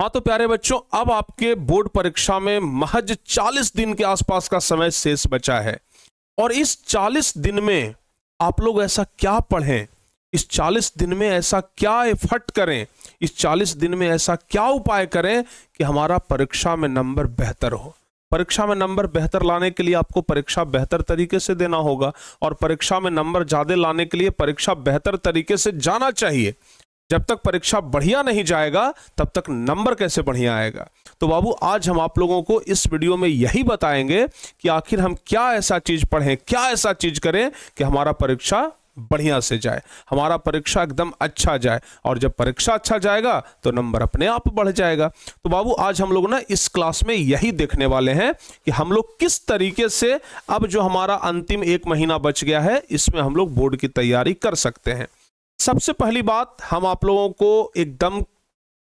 हाँ तो प्यारे बच्चों, अब आपके बोर्ड परीक्षा में महज 40 दिन के आसपास का समय शेष बचा है। और इस 40 दिन में आप लोग ऐसा क्या पढ़ें, इस 40 दिन में ऐसा क्या एफर्ट करें, इस 40 दिन में ऐसा क्या उपाय करें कि हमारा परीक्षा में नंबर बेहतर हो। परीक्षा में नंबर बेहतर लाने के लिए आपको परीक्षा बेहतर तरीके से देना होगा, और परीक्षा में नंबर ज्यादा लाने के लिए परीक्षा बेहतर तरीके से जाना चाहिए। जब तक परीक्षा बढ़िया नहीं जाएगा तब तक नंबर कैसे बढ़िया आएगा। तो बाबू, आज हम आप लोगों को इस वीडियो में यही बताएंगे कि आखिर हम क्या ऐसा चीज पढ़ें, क्या ऐसा चीज करें कि हमारा परीक्षा बढ़िया से जाए, हमारा परीक्षा एकदम अच्छा जाए। और जब परीक्षा अच्छा जाएगा तो नंबर अपने आप बढ़ जाएगा। तो बाबू, आज हम लोग ना इस क्लास में यही देखने वाले हैं कि हम लोग किस तरीके से अब जो हमारा अंतिम 1 महीना बच गया है इसमें हम लोग बोर्ड की तैयारी कर सकते हैं। सबसे पहली बात हम आप लोगों को एकदम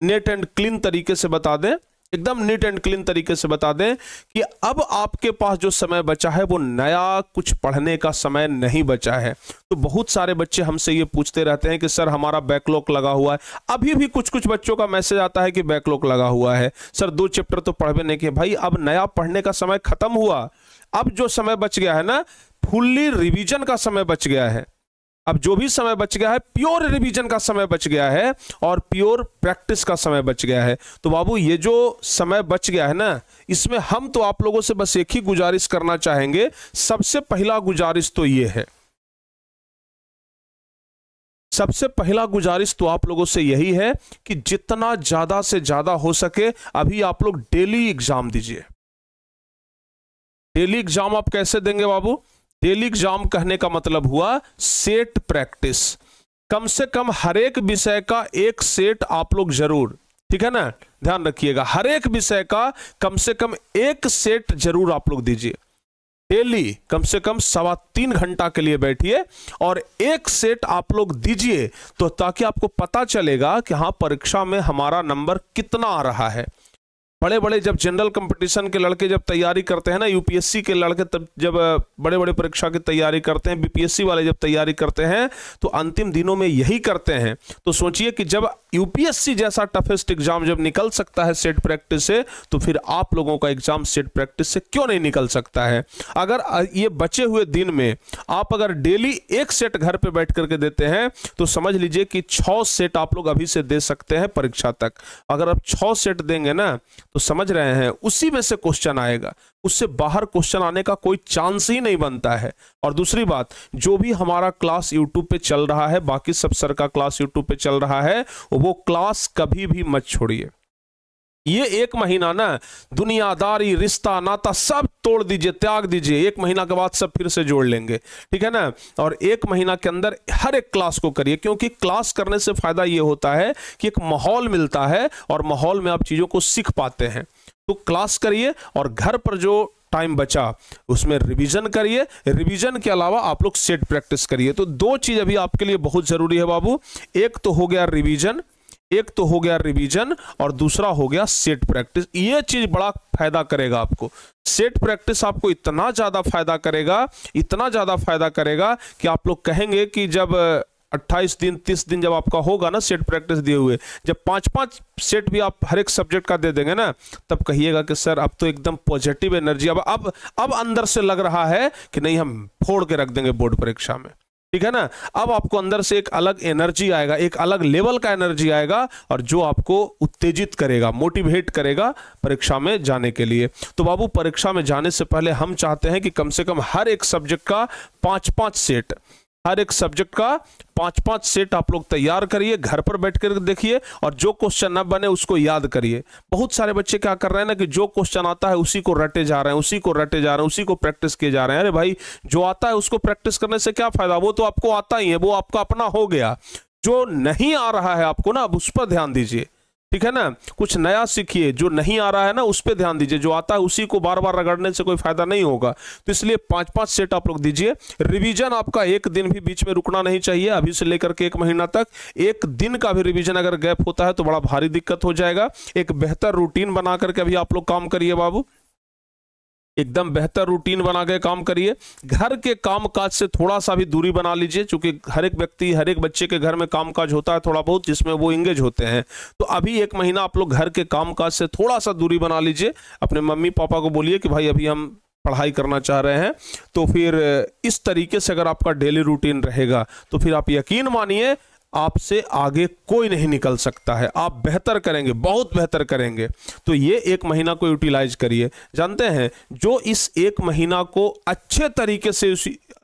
नीट एंड क्लीन तरीके से बता दें, एकदम नीट एंड क्लीन तरीके से बता दें कि अब आपके पास जो समय बचा है वो नया कुछ पढ़ने का समय नहीं बचा है। तो बहुत सारे बच्चे हमसे ये पूछते रहते हैं कि सर हमारा बैकलॉग लगा हुआ है। अभी भी कुछ कुछ बच्चों का मैसेज आता है कि बैकलॉग लगा हुआ है, सर 2 चैप्टर तो पढ़ भी नहीं किए। भाई, अब नया पढ़ने का समय खत्म हुआ। अब जो समय बच गया है ना, फुल्ली रिवीजन का समय बच गया है। अब जो भी समय बच गया है प्योर रिवीजन का समय बच गया है और प्योर प्रैक्टिस का समय बच गया है। तो बाबू, ये जो समय बच गया है ना, इसमें हम तो आप लोगों से बस एक ही गुजारिश करना चाहेंगे। सबसे पहला गुजारिश तो ये है, सबसे पहला गुजारिश तो आप लोगों से यही है कि जितना ज्यादा से ज्यादा हो सके अभी आप लोग डेली एग्जाम दीजिए। डेली एग्जाम आप कैसे देंगे बाबू? डेली एग्जाम कहने का मतलब हुआ सेट प्रैक्टिस। कम से कम हर एक विषय का एक सेट आप लोग जरूर, ठीक है ना, ध्यान रखिएगा, हर एक विषय का कम से कम एक सेट जरूर आप लोग दीजिए। डेली कम से कम 3.25 घंटा के लिए बैठिए और एक सेट आप लोग दीजिए, तो ताकि आपको पता चलेगा कि हाँ परीक्षा में हमारा नंबर कितना आ रहा है। बड़े बड़े जब जनरल कंपटीशन के लड़के जब तैयारी करते हैं ना, यूपीएससी के लड़के तब जब बड़े बड़े परीक्षा की तैयारी करते हैं, बीपीएससी वाले जब तैयारी करते हैं तो अंतिम दिनों में यही करते हैं। तो सोचिए कि जब यूपीएससी जैसा टफेस्ट एग्जाम जब निकल सकता है सेट प्रैक्टिस से, तो फिर आप लोगों का एग्जाम सेट प्रैक्टिस से क्यों नहीं निकल सकता है। अगर ये बचे हुए दिन में आप अगर डेली एक सेट घर पे बैठ करके देते हैं तो समझ लीजिए कि 6 सेट आप लोग अभी से दे सकते हैं परीक्षा तक। अगर आप 6 सेट देंगे ना तो समझ रहे हैं उसी में से क्वेश्चन आएगा, उससे बाहर क्वेश्चन आने का कोई चांस ही नहीं बनता है। और दूसरी बात, जो भी हमारा क्लास यूट्यूब पे चल रहा है, बाकी सब सर का क्लास यूट्यूब पे चल रहा है, वो क्लास कभी भी मत छोड़िए। ये 1 महीना ना दुनियादारी, रिश्ता, नाता सब तोड़ दीजिए, त्याग दीजिए। 1 महीना के बाद सब फिर से जोड़ लेंगे, ठीक है ना। और 1 महीना के अंदर हर एक क्लास को करिए, क्योंकि क्लास करने से फायदा ये होता है कि एक माहौल मिलता है और माहौल में आप चीजों को सीख पाते हैं। तो क्लास करिए और घर पर जो टाइम बचा उसमें रिवीजन करिए। रिवीजन के अलावा आप लोग सेट प्रैक्टिस करिए। तो 2 चीज अभी आपके लिए बहुत जरूरी है बाबू। एक तो हो गया रिवीजन, और दूसरा हो गया सेट प्रैक्टिस। ये चीज बड़ा फायदा करेगा आपको। सेट प्रैक्टिस आपको इतना ज्यादा फायदा करेगा, इतना ज्यादा फायदा करेगा कि आप लोग कहेंगे कि जब 28 दिन 30 दिन जब आपका होगा ना सेट प्रैक्टिस दिए हुए, जब 5-5 सेट भी आप हर एक सब्जेक्ट का दे देंगे ना, तब कहिएगा कि सर अब तो एकदम पॉजिटिव एनर्जी अब अंदर से लग रहा है कि नहीं, हम फोड़ के रख देंगे बोर्ड परीक्षा में, ठीक है ना। अब आपको अंदर से एक अलग एनर्जी आएगा, एक अलग लेवल का एनर्जी आएगा, और जो आपको उत्तेजित करेगा, मोटिवेट करेगा परीक्षा में जाने के लिए। तो बाबू, परीक्षा में जाने से पहले हम चाहते हैं कि कम से कम हर एक सब्जेक्ट का 5-5 सेट, हर एक सब्जेक्ट का 5-5 सेट आप लोग तैयार करिए, घर पर बैठ कर देखिए, और जो क्वेश्चन ना बने उसको याद करिए। बहुत सारे बच्चे क्या कर रहे हैं ना कि जो क्वेश्चन आता है उसी को रटे जा रहे हैं, उसी को प्रैक्टिस किए जा रहे हैं। अरे भाई, जो आता है उसको प्रैक्टिस करने से क्या फायदा, वो तो आपको आता ही है, वो आपका अपना हो गया। जो नहीं आ रहा है आपको ना, अब उस पर ध्यान दीजिए, ठीक है ना। कुछ नया सीखिए, जो नहीं आ रहा है ना उस पे ध्यान दीजिए, जो आता है उसी को बार बार रगड़ने से कोई फायदा नहीं होगा। तो इसलिए 5-5 सेट आप लोग दीजिए। रिवीजन आपका 1 दिन भी बीच में रुकना नहीं चाहिए। अभी से लेकर के 1 महीना तक 1 दिन का भी रिवीजन अगर गैप होता है तो बड़ा भारी दिक्कत हो जाएगा। एक बेहतर रूटीन बना करके अभी आप लोग काम करिए बाबू। एकदम बेहतर रूटीन बना के काम करिए। घर के काम काज से थोड़ा सा भी दूरी बना लीजिए, क्योंकि हर एक व्यक्ति, हर एक बच्चे के घर में काम काज होता है थोड़ा बहुत, जिसमें वो इंगेज होते हैं। तो अभी 1 महीना आप लोग घर के काम काज से थोड़ा सा दूरी बना लीजिए। अपने मम्मी पापा को बोलिए कि भाई अभी हम पढ़ाई करना चाह रहे हैं। तो फिर इस तरीके से अगर आपका डेली रूटीन रहेगा तो फिर आप यकीन मानिए आपसे आगे कोई नहीं निकल सकता है। आप बेहतर करेंगे, बहुत बेहतर करेंगे। तो ये 1 महीना को यूटिलाइज करिए। जानते हैं, जो इस 1 महीना को अच्छे तरीके से,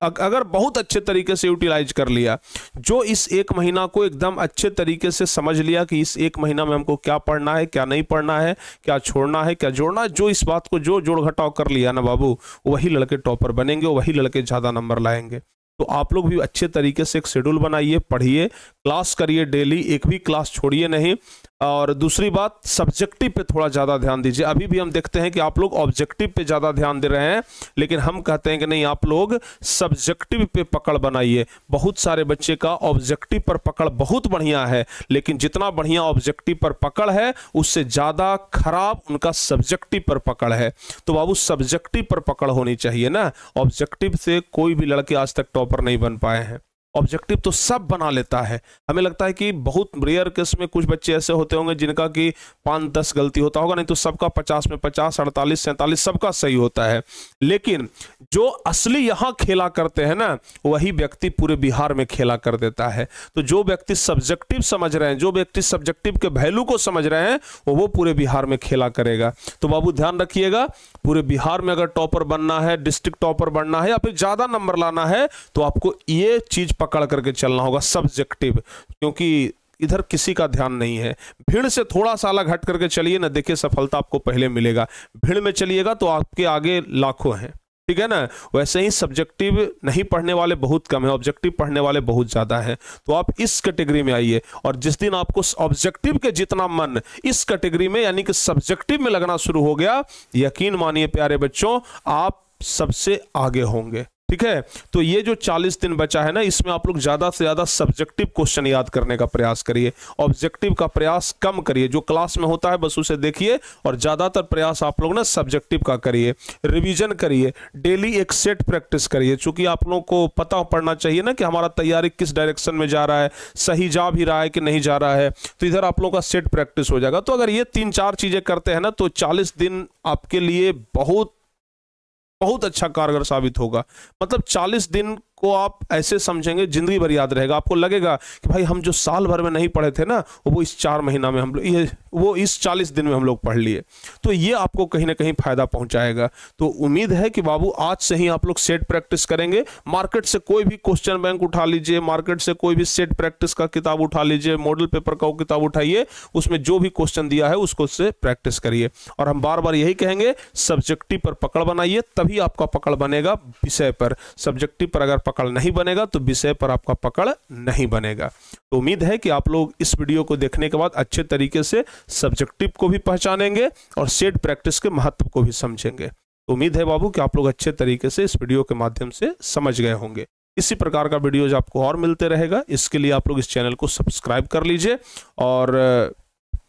अगर बहुत अच्छे तरीके से यूटिलाइज कर लिया, जो इस 1 महीना को एकदम अच्छे तरीके से समझ लिया कि इस 1 महीना में हमको क्या पढ़ना है, क्या नहीं पढ़ना है, क्या छोड़ना है, क्या जोड़ना है, जो इस बात को जो जोड़ घटाव कर लिया ना बाबू, वही लड़के टॉपर बनेंगे, वही लड़के ज़्यादा नंबर लाएंगे। तो आप लोग भी अच्छे तरीके से एक शेड्यूल बनाइए, पढ़िए, क्लास करिए डेली, एक भी क्लास छोड़िए नहीं। और दूसरी बात, सब्जेक्टिव पे थोड़ा ज़्यादा ध्यान दीजिए। अभी भी हम देखते हैं कि आप लोग ऑब्जेक्टिव पे ज़्यादा ध्यान दे रहे हैं, लेकिन हम कहते हैं कि नहीं, आप लोग सब्जेक्टिव पे पकड़ बनाइए। बहुत सारे बच्चे का ऑब्जेक्टिव पर पकड़ बहुत बढ़िया है, लेकिन जितना बढ़िया ऑब्जेक्टिव पर पकड़ है उससे ज़्यादा खराब उनका सब्जेक्टिव पर पकड़ है। तो बाबू सब्जेक्टिव पर पकड़ होनी चाहिए ना। ऑब्जेक्टिव से कोई भी लड़के आज तक टॉपर नहीं बन पाए हैं। ऑब्जेक्टिव तो सब बना लेता है। हमें लगता है कि बहुत रेयर केस में कुछ बच्चे ऐसे होते होंगे जिनका कि 5-10 गलती होता होगा, नहीं तो सबका 50 में 50, 48, 47 सबका सही होता है। लेकिन जो असली यहाँ खेला करते हैं ना, वही व्यक्ति पूरे बिहार में खेला कर देता है। तो जो व्यक्ति सब्जेक्टिव समझ रहे हैं, जो व्यक्ति सब्जेक्टिव के वैल्यू को समझ रहे हैं, वो पूरे बिहार में खेला करेगा। तो बाबू ध्यान रखिएगा, पूरे बिहार में अगर टॉपर बनना है, डिस्ट्रिक्ट टॉपर बनना है या फिर ज्यादा नंबर लाना है, तो आपको ये चीज पकड़ करके चलना होगा, सब्जेक्टिव। क्योंकि इधर किसी का ध्यान नहीं है। भीड़ से थोड़ा सा अलग हट करके चलिए ना, देखिए सफलता आपको पहले मिलेगा। भीड़ में चलिएगा तो आपके आगे लाखों हैं, ठीक है ना। वैसे ही सब्जेक्टिव नहीं पढ़ने वाले बहुत कम है, ऑब्जेक्टिव पढ़ने वाले बहुत ज्यादा हैं। तो आप इस कैटेगरी में आइए, और जिस दिन आपको ऑब्जेक्टिव के जितना मन इस कैटेगरी में यानी कि सब्जेक्टिव में लगना शुरू हो गया, यकीन मानिए प्यारे बच्चों, आप सबसे आगे होंगे। ठीक है, तो ये जो 40 दिन बचा है ना, इसमें आप लोग ज्यादा से ज्यादा सब्जेक्टिव क्वेश्चन याद करने का प्रयास करिए। ऑब्जेक्टिव का प्रयास कम करिए। जो क्लास में होता है बस उसे देखिए, और ज्यादातर प्रयास आप लोग ना सब्जेक्टिव का करिए। रिवीजन करिए, डेली एक सेट प्रैक्टिस करिए। चूंकि आप लोगों को पता पड़ना चाहिए ना कि हमारा तैयारी किस डायरेक्शन में जा रहा है, सही जा भी रहा है कि नहीं जा रहा है। तो इधर आप लोगों का सेट प्रैक्टिस हो जाएगा। तो अगर ये 3-4 चीजें करते हैं ना, तो 40 दिन आपके लिए बहुत अच्छा कारगर साबित होगा। मतलब 40 दिन को आप ऐसे समझेंगे जिंदगी भर याद रहेगा। आपको लगेगा कि भाई हम जो साल भर में नहीं पढ़े थे ना, वो इस 4 महीना में हम लोग, वो इस 40 दिन में हम लोग पढ़ लिए। तो ये आपको कहीं ना कहीं फायदा पहुंचाएगा। तो उम्मीद है कि बाबू आज से ही आप लोग सेट प्रैक्टिस करेंगे। मार्केट से कोई भी क्वेश्चन बैंक उठा लीजिए, मार्केट से कोई भी सेट प्रैक्टिस का किताब उठा लीजिए, मॉडल पेपर का किताब उठाइए, उसमें जो भी क्वेश्चन दिया है उसको से प्रैक्टिस करिए। और हम बार बार यही कहेंगे, सब्जेक्टिव पर पकड़ बनाइए, तभी आपका पकड़ बनेगा विषय पर। सब्जेक्टिव पर अगर पकड़ नहीं बनेगा तो विषय पर आपका पकड़ नहीं बनेगा। तो उम्मीद है कि आप लोग इस वीडियो को देखने के बाद अच्छे तरीके से सब्जेक्टिव को भी पहचानेंगे और सेट प्रैक्टिस के महत्व को भी समझेंगे। तो उम्मीद है बाबू कि आप लोग अच्छे तरीके से इस वीडियो के माध्यम से समझ गए होंगे। इसी प्रकार का वीडियोज आपको और मिलते रहेगा। इसके लिए आप लोग इस चैनल को सब्सक्राइब कर लीजिए और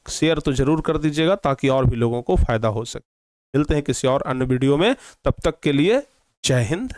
शेयर तो जरूर कर दीजिएगा, ताकि और भी लोगों को फायदा हो सके। मिलते हैं किसी और अन्य वीडियो में, तब तक के लिए जय हिंद।